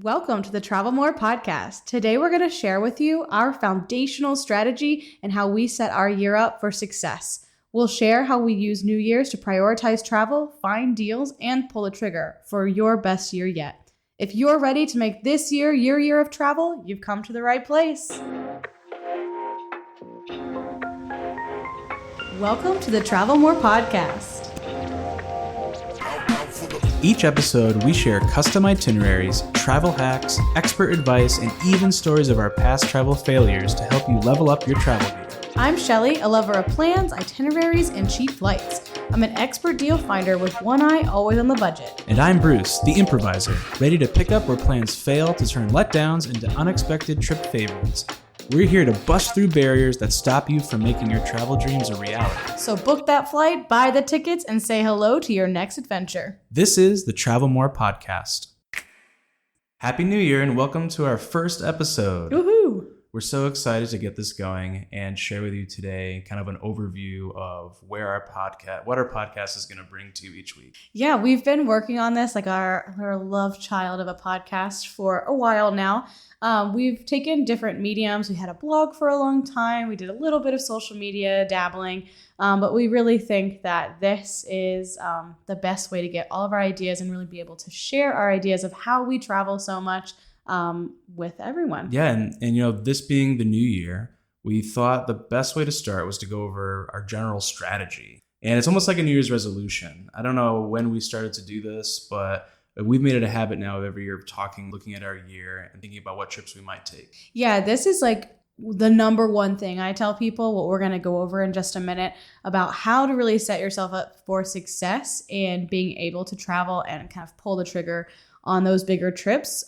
Welcome to the Travel More podcast. Today we're going to share with you our foundational strategy and how we set our year up for success. We'll share how we use New Year's to prioritize travel, find deals, and pull the trigger for your best year yet. If you're ready to make this year your year of travel, you've come to the right place. Welcome to the Travel More podcast. Each episode, we share custom itineraries, travel hacks, expert advice, and even stories of our past travel failures to help you level up your travel game. I'm Shelly, a lover of plans, itineraries, and cheap flights. I'm an expert deal finder with one eye always on the budget. And I'm Bruce, the improviser, ready to pick up where plans fail to turn letdowns into unexpected trip favorites. We're here to bust through barriers that stop you from making your travel dreams a reality. So book that flight, buy the tickets, and say hello to your next adventure. This is the Travel More podcast. Happy New Year and welcome to our first episode. Woohoo! We're so excited to get this going and share with you today kind of an overview of what our podcast is going to bring to you each week. Yeah, we've been working on this like our love child of a podcast for a while now. We've taken different mediums. We had a blog for a long time. We did a little bit of social media dabbling, but we really think that this is the best way to get all of our ideas and really be able to share our ideas of how we travel so much with everyone. Yeah, and you know, this being the new year, we thought the best way to start was to go over our general strategy. And it's almost like a New Year's resolution. I don't know when we started to do this, but we've made it a habit now of every year of looking at our year and thinking about what trips we might take. Yeah, this is like the number one thing I tell people, what we're going to go over in just a minute, about how to really set yourself up for success and being able to travel and kind of pull the trigger on those bigger trips,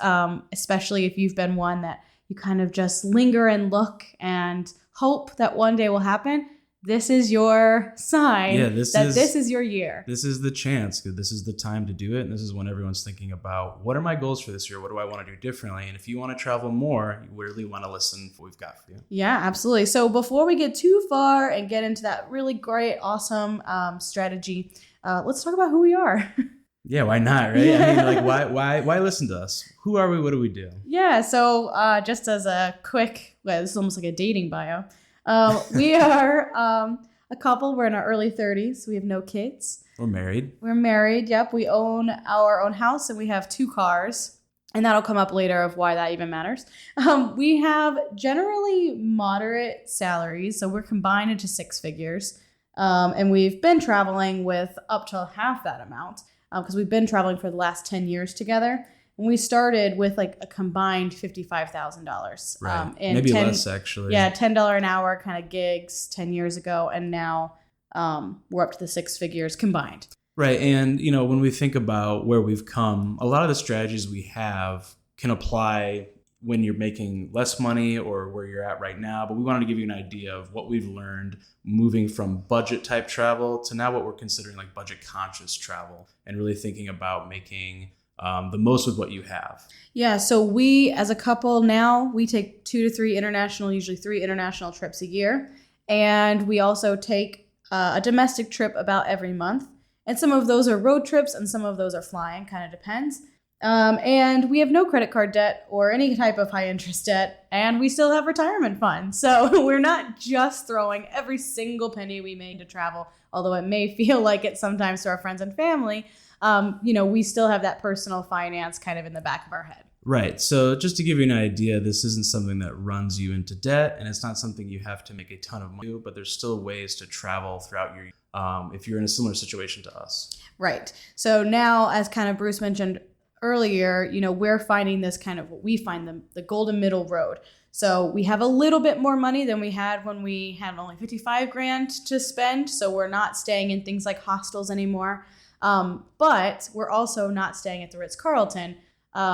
especially if you've been one that you kind of just linger and look and hope that one day will happen. This is your sign this is your year. This is the chance. This is the time to do it. And this is when everyone's thinking about, what are my goals for this year? What do I want to do differently? And if you want to travel more, you really want to listen to what we've got for you. Yeah, absolutely. So before we get too far and get into that really great, awesome strategy, let's talk about who we are. Yeah, why not, right? I mean, like, why listen to us? Who are we? What do we do? Yeah, so just as a quick, this is almost like a dating bio. We are a couple. We're in our early 30s. We have no kids. We're married. Yep. We own our own house and we have 2 cars. And that'll come up later of why that even matters. We have generally moderate salaries. So we're combined into 6 figures. And we've been traveling with up to half that amount because we've been traveling for the last 10 years together. And we started with like a combined $55,000. Right. Maybe less, actually. Yeah, $10 an hour kind of gigs 10 years ago. And now we're up to the 6 figures combined. Right. And, you know, when we think about where we've come, a lot of the strategies we have can apply when you're making less money or where you're at right now. But we wanted to give you an idea of what we've learned moving from budget type travel to now what we're considering like budget conscious travel and really thinking about making the most with what you have. Yeah, so we as a couple now, we take 2 to 3 international, usually 3 international trips a year. And we also take a domestic trip about every month. And some of those are road trips and some of those are flying, kind of depends. And we have no credit card debt or any type of high interest debt. And we still have retirement funds. So we're not just throwing every single penny we made to travel, although it may feel like it sometimes to our friends and family. We still have that personal finance kind of in the back of our head. Right. So just to give you an idea, this isn't something that runs you into debt, and it's not something you have to make a ton of money, but there's still ways to travel throughout your if you're in a similar situation to us. Right. So now, as kind of Bruce mentioned earlier, we're finding this kind of what we find the golden middle road. So we have a little bit more money than we had when we had only $55,000 to spend. So we're not staying in things like hostels anymore. But we're also not staying at the Ritz-Carlton.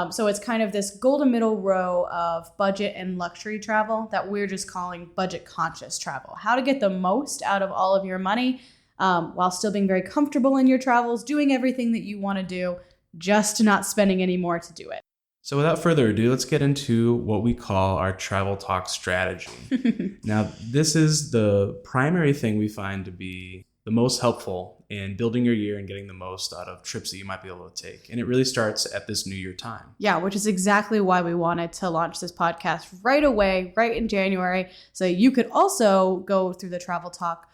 So it's kind of this golden middle row of budget and luxury travel that we're just calling budget conscious travel. How to get the most out of all of your money while still being very comfortable in your travels, doing everything that you want to do, just not spending any more to do it. So without further ado, let's get into what we call our travel talk strategy. Now, this is the primary thing we find to be the most helpful in building your year and getting the most out of trips that you might be able to take. And it really starts at this New Year time. Yeah, which is exactly why we wanted to launch this podcast right away, right in January, so you could also go through the travel talk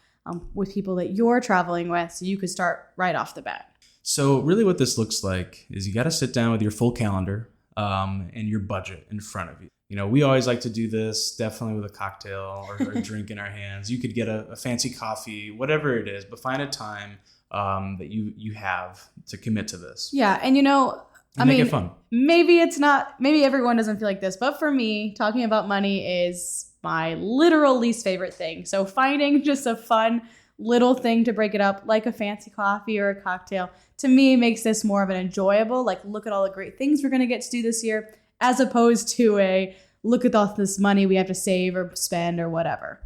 with people that you're traveling with, so you could start right off the bat. So really what this looks like is you got to sit down with your full calendar and your budget in front of you. You know, we always like to do this definitely with a cocktail or a drink in our hands. You could get a fancy coffee, whatever it is, but find a time that you have to commit to this. Yeah, and Make it fun. Maybe everyone doesn't feel like this, but for me, talking about money is my literal least favorite thing. So finding just a fun little thing to break it up, like a fancy coffee or a cocktail, to me makes this more of an enjoyable, like, look at all the great things we're going to get to do this year, as opposed to a look at all this money we have to save or spend or whatever.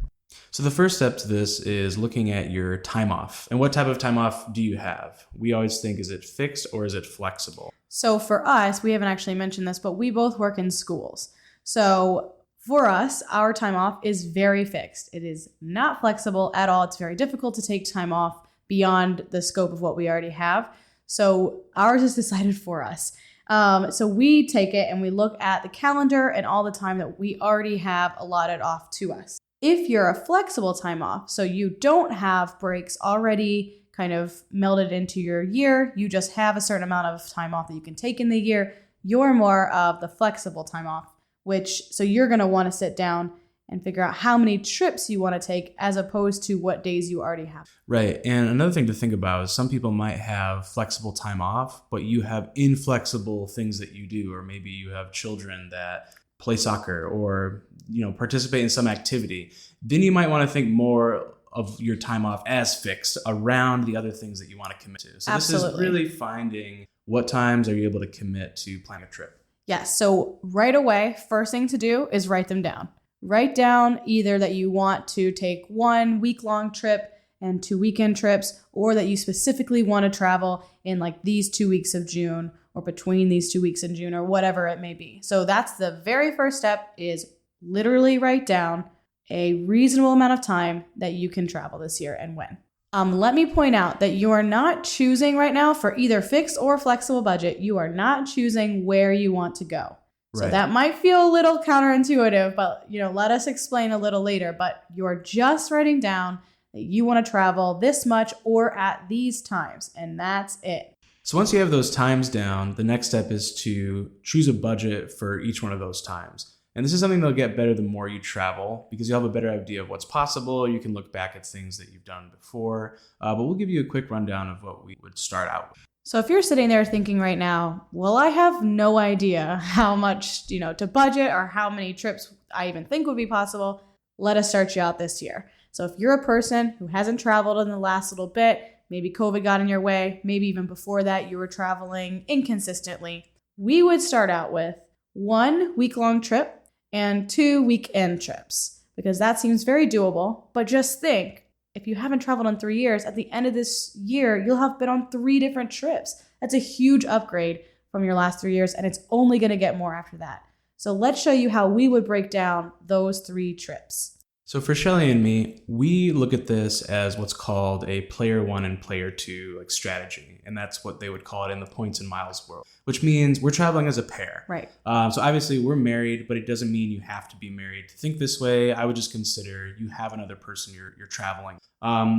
So the first step to this is looking at your time off. And what type of time off do you have? We always think, is it fixed or is it flexible? So for us, we haven't actually mentioned this, but we both work in schools. So for us, our time off is very fixed. It is not flexible at all. It's very difficult to take time off beyond the scope of what we already have. So ours is decided for us. So we take it and we look at the calendar and all the time that we already have allotted off to us. If you're a flexible time off, so you don't have breaks already kind of melded into your year, you just have a certain amount of time off that you can take in the year, you're more of the flexible time off, so you're going to want to sit down and figure out how many trips you want to take as opposed to what days you already have. Right. And another thing to think about is some people might have flexible time off, but you have inflexible things that you do, or maybe you have children that play soccer or, participate in some activity. Then you might want to think more of your time off as fixed around the other things that you want to commit to. So Absolutely. This is really finding what times are you able to commit to plan a trip. Yes. So right away, first thing to do is write them down. Write down either that you want to take 1 week-long trip and 2 weekend trips, or that you specifically want to travel in like these 2 weeks of June or between these 2 weeks in June or whatever it may be. So that's the very first step, is literally write down a reasonable amount of time that you can travel this year and when. Let me point out that you are not choosing right now for either fixed or flexible budget. You are not choosing where you want to go. So Right. that might feel a little counterintuitive, but let us explain a little later. But you're just writing down that you want to travel this much or at these times, and that's it. So once you have those times down, the next step is to choose a budget for each one of those times. And this is something that'll get better the more you travel, because you'll have a better idea of what's possible. You can look back at things that you've done before, but we'll give you a quick rundown of what we would start out with. So if you're sitting there thinking right now, well, I have no idea how much, to budget or how many trips I even think would be possible, let us start you out this year. So if you're a person who hasn't traveled in the last little bit, maybe COVID got in your way, maybe even before that you were traveling inconsistently, we would start out with 1 week-long trip and 2 weekend trips, because that seems very doable. But just think, if you haven't traveled in 3 years, at the end of this year, you'll have been on 3 different trips. That's a huge upgrade from your last 3 years, and it's only going to get more after that. So let's show you how we would break down those 3 trips. So for Shelly and me, we look at this as what's called a player 1 and player 2 strategy. And that's what they would call it in the points and miles world, which means we're traveling as a pair. Right. So obviously we're married, but it doesn't mean you have to be married to think this way. I would just consider you have another person you're traveling.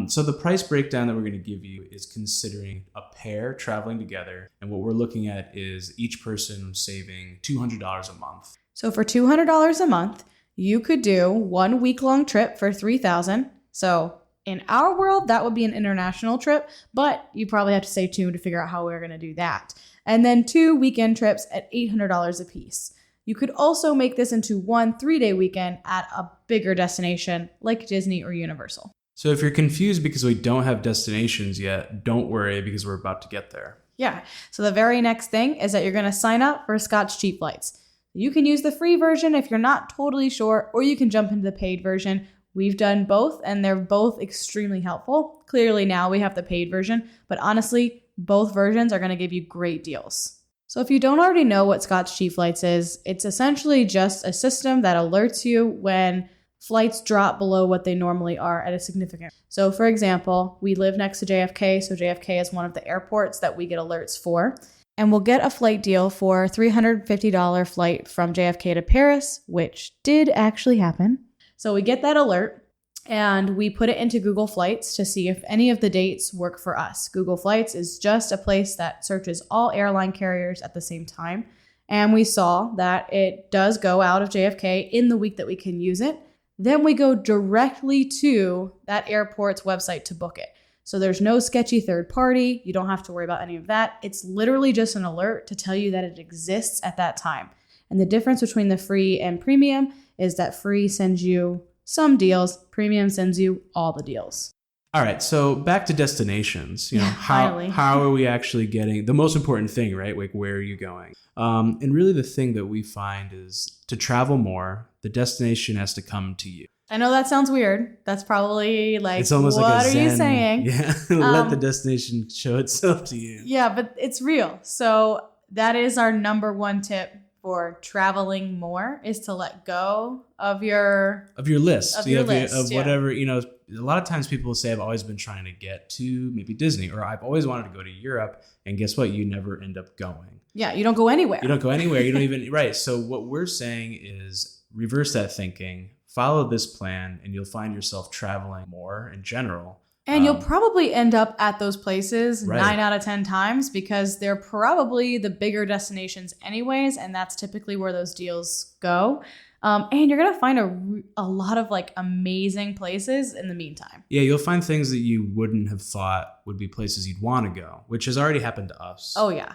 So the price breakdown that we're going to give you is considering a pair traveling together. And what we're looking at is each person saving $200 a month. So for $200 a month, you could do 1 week-long trip for $3,000. So in our world, that would be an international trip, but you probably have to stay tuned to figure out how we're going to do that. And then 2 weekend trips at $800 a piece. You could also make this into 1 3-day weekend at a bigger destination like Disney or Universal. So if you're confused because we don't have destinations yet, don't worry, because we're about to get there. Yeah. So the very next thing is that you're going to sign up for Scotch Cheap Flights. You can use the free version if you're not totally sure, or you can jump into the paid version. We've done both, and they're both extremely helpful. Clearly now we have the paid version, but honestly, both versions are going to give you great deals. So if you don't already know what Scotch Cheap Flights is, it's essentially just a system that alerts you when flights drop below what they normally are at a significant. So for example, we live next to JFK, so JFK is one of the airports that we get alerts for. And we'll get a flight deal for $350 flight from JFK to Paris, which did actually happen. So we get that alert and we put it into Google Flights to see if any of the dates work for us. Google Flights is just a place that searches all airline carriers at the same time. And we saw that it does go out of JFK in the week that we can use it. Then we go directly to that airport's website to book it. So there's no sketchy third party. You don't have to worry about any of that. It's literally just an alert to tell you that it exists at that time. And the difference between the free and premium is that free sends you some deals, premium sends you all the deals. All right, so back to destinations. Finally. How are we actually getting the most important thing, right? Like, where are you going? And really the thing that we find is to travel more, the destination has to come to you. I know that sounds weird. That's probably like, it's almost what like a are Zen, you saying? Yeah, let the destination show itself to you. Yeah, but it's real. So that is our number one tip for traveling more, is to let go of your list. Of your list, of whatever, a lot of times people say, I've always been trying to get to maybe Disney, or I've always wanted to go to Europe. And guess what? You never end up going. Yeah, you don't go anywhere. You don't go anywhere. You don't even, right. So what we're saying is reverse that thinking, follow this plan, and you'll find yourself traveling more in general. And you'll probably end up at those places right. 9 out of 10 times, because they're probably the bigger destinations anyways. And that's typically where those deals go. And you're going to find a lot of like amazing places in the meantime. Yeah, you'll find things that you wouldn't have thought would be places you'd want to go, which has already happened to us. Oh, yeah.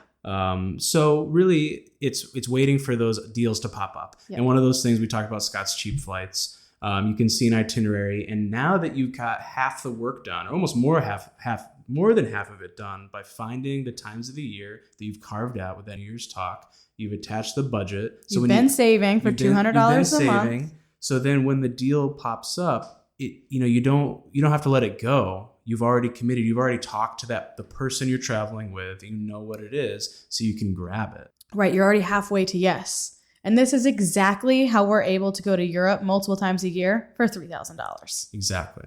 So really, it's waiting for those deals to pop up. Yeah. And one of those things we talked about, Scott's Cheap Flights. You can see an itinerary, and now that you've got half the work done, or almost more than half of it done, by finding the times of the year that you've carved out with that year's talk, you've attached the budget. So you've been saving for $200 a month. So then when the deal pops up, you don't have to let it go. You've already committed. You've already talked to the person you're traveling with. You know what it is, so you can grab it. Right. You're already halfway to yes. And this is exactly how we're able to go to Europe multiple times a year for $3,000. Exactly.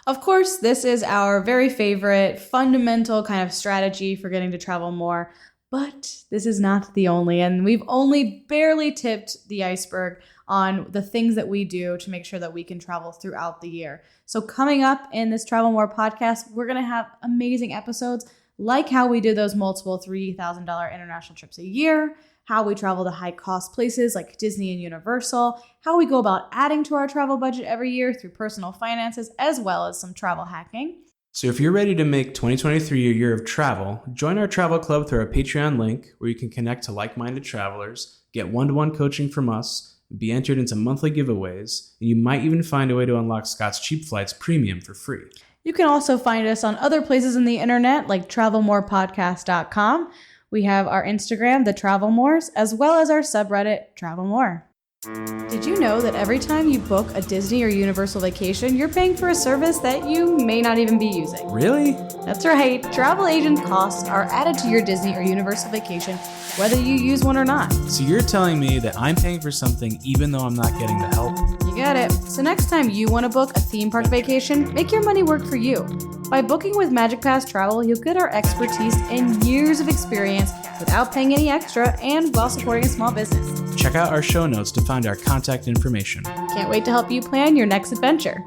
Of course, this is our very favorite fundamental kind of strategy for getting to travel more, but this is not the only. And we've only barely tipped the iceberg on the things that we do to make sure that we can travel throughout the year. So coming up in this Travel More podcast, we're going to have amazing episodes like how we did those multiple $3,000 international trips a year, how we travel to high-cost places like Disney and Universal, how we go about adding to our travel budget every year through personal finances, as well as some travel hacking. So if you're ready to make 2023 a year of travel, join our travel club through our Patreon link, where you can connect to like-minded travelers, get one-to-one coaching from us, be entered into monthly giveaways, and you might even find a way to unlock Scott's Cheap Flights Premium for free. You can also find us on other places in the internet like travelmorepodcast.com. We have our Instagram, The Travel Mores, as well as our subreddit, Travel More. Did you know that every time you book a Disney or Universal vacation, you're paying for a service that you may not even be using? Really? That's right. Travel agent costs are added to your Disney or Universal vacation, whether you use one or not. So you're telling me that I'm paying for something even though I'm not getting the help? You got it. So next time you want to book a theme park vacation, make your money work for you. By booking with Magic Pass Travel, you'll get our expertise and years of experience without paying any extra and while supporting a small business. Check out our show notes to find our contact information. Can't wait to help you plan your next adventure.